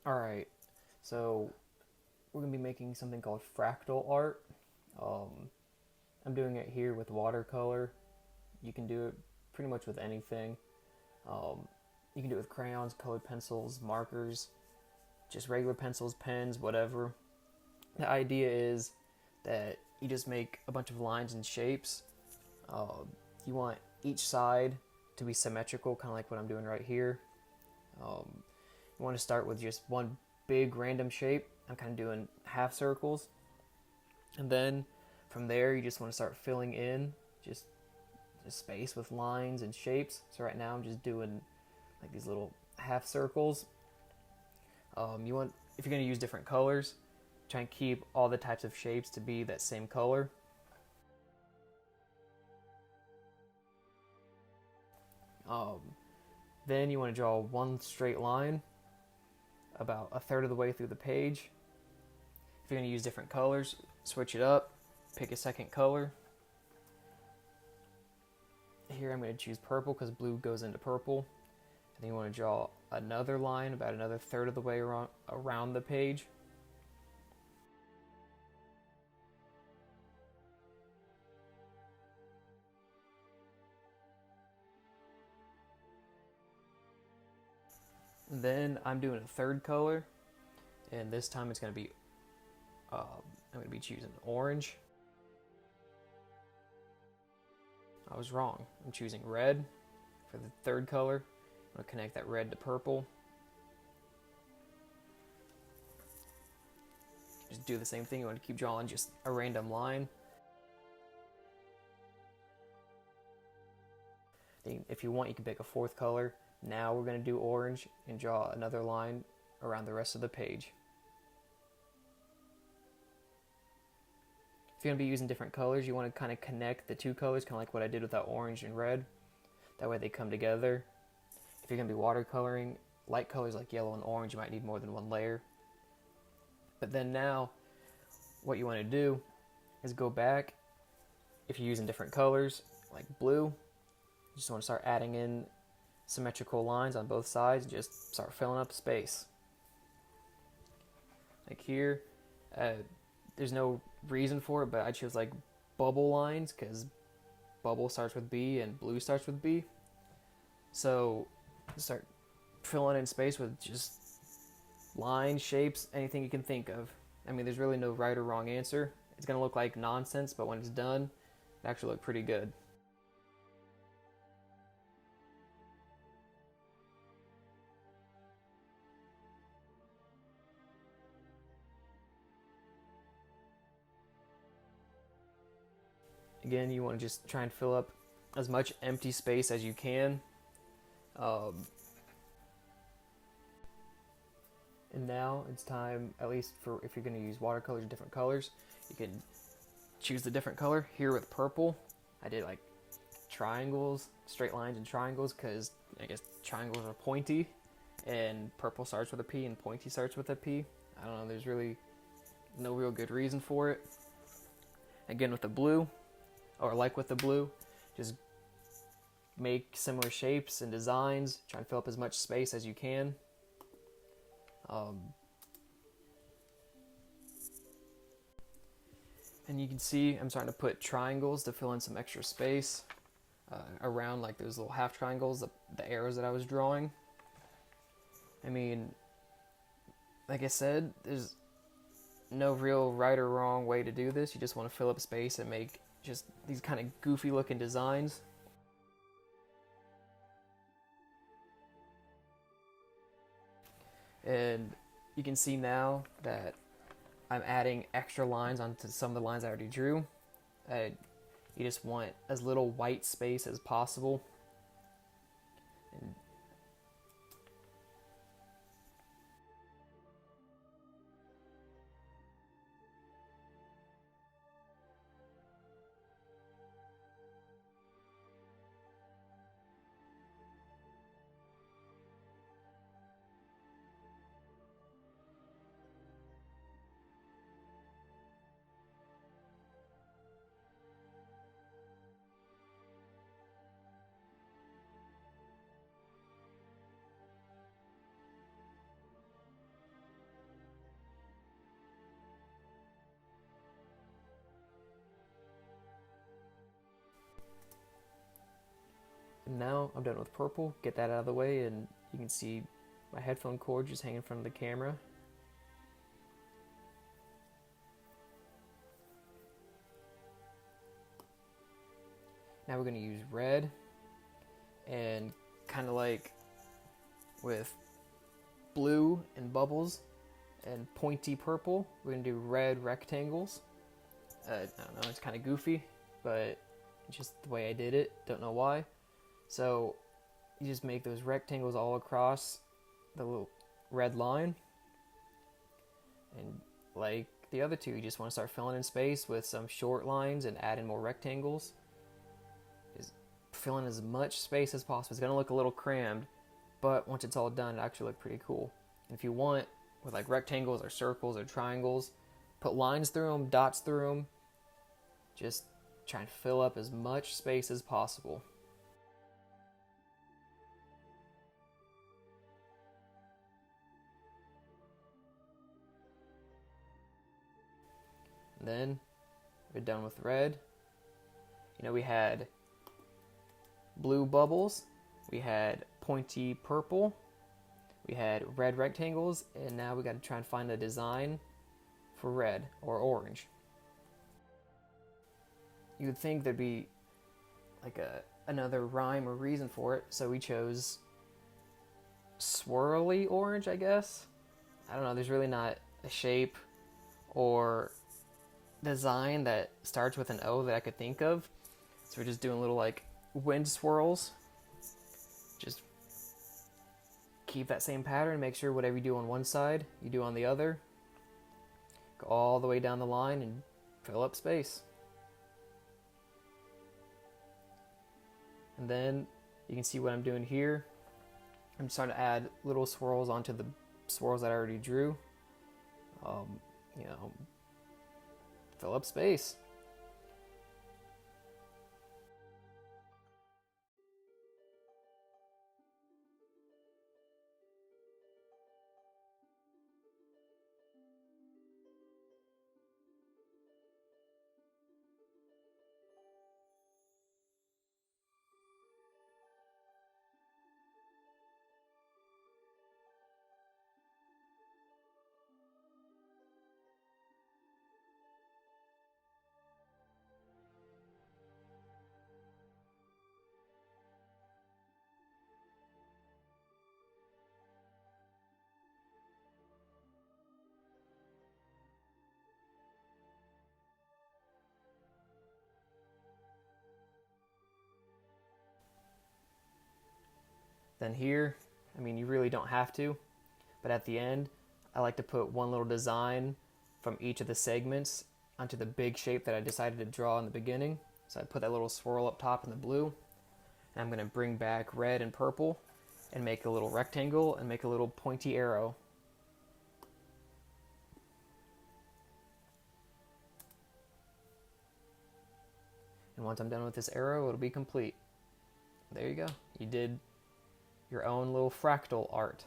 Alright, so we're going to be making something called fractal art. Um, I'm doing it here with watercolor. You can do it pretty much with anything. Um, you can do it with crayons, colored pencils, markers, just regular pencils, pens, whatever. The idea is that you just make a bunch of lines and shapes. You want each side to be symmetrical, kind of like what I'm doing right here. You want to start with just one big random shape. I'm kind of doing half circles. And then from there, you just want to start filling in just space with lines and shapes. So right now I'm just doing like these little half circles. You want, if you're going to use different colors, try and keep all the types of shapes to be that same color. Um, then you want to draw one straight line about a third of the way through the page. If you're going to use different colors, switch it up, pick a second color. Here I'm going to choose purple because blue goes into purple. And then you want to draw another line about another third of the way around the page. And then I'm doing a third color, and this time it's going to be I'm going to be choosing orange. I was wrong. I'm choosing red for the third color. I'm going to connect that red to purple. Just do the same thing. You want to keep drawing just a random line. If you want, you can pick a fourth color. Now we're going to do orange and draw another line around the rest of the page. If you're going to be using different colors, you want to kind of connect the two colors, kind of like what I did with that orange and red. That way they come together. If you're going to be watercoloring light colors like yellow and orange, you might need more than one layer. But then now, what you want to do is go back. If you're using different colors, like blue, you just want to start adding in symmetrical lines on both sides and just start filling up space. Like here, there's no reason for it, but I chose like bubble lines because bubble starts with B and blue starts with B. So start filling in space with just lines, shapes, anything you can think of. I mean, there's really no right or wrong answer. It's going to look like nonsense, but when it's done, it actually looks pretty good. Again, you want to just try and fill up as much empty space as you can. And now it's time, at least for if you're going to use watercolors in different colors, you can choose the different color. Here with purple, I did like triangles, straight lines and triangles, because I guess triangles are pointy, and purple starts with a P and pointy starts with a P. I don't know, there's really no real good reason for it. Again with the blue, or like with the blue, just make similar shapes and designs, try and fill up as much space as you can. And you can see I'm starting to put triangles to fill in some extra space around like those little half triangles, the arrows that I was drawing. I mean, like I said, there's no real right or wrong way to do this. You just want to fill up space and make just these kind of goofy looking designs. And you can see now that I'm adding extra lines onto some of the lines I already drew. You just want as little white space as possible. And And now I'm done with purple. Get that out of the way, and you can see my headphone cord just hanging in front of the camera. Now we're going to use red, and kind of like with blue and bubbles and pointy purple, we're going to do red rectangles. I don't know, it's kind of goofy, but it's just the way I did it. Don't know why. So you just make those rectangles all across the little red line. And like the other two, you just want to start filling in space with some short lines and add in more rectangles. Just fill in as much space as possible. It's going to look a little crammed, but once it's all done, it actually looks pretty cool. And if you want, with like rectangles or circles or triangles, put lines through them, dots through them. Just try and fill up as much space as possible. And then we're done with red. You know, we had blue bubbles, we had pointy purple, we had red rectangles, and now we got to try and find a design for red or orange. You would think there'd be like another rhyme or reason for it, so we chose swirly orange, I guess. I don't know, there's really not a shape or design that starts with an O that I could think of. So we're just doing little like wind swirls. Just keep that same pattern, make sure whatever you do on one side, you do on the other. Go all the way down the line and fill up space. And then you can see what I'm doing here. I'm just trying to add little swirls onto the swirls that I already drew. You know, fill up space. Then here, I mean, you really don't have to, but at the end, I like to put one little design from each of the segments onto the big shape that I decided to draw in the beginning. So I put that little swirl up top in the blue, and I'm going to bring back red and purple and make a little rectangle and make a little pointy arrow. And once I'm done with this arrow, it'll be complete. There you go. You did your own little fractal art.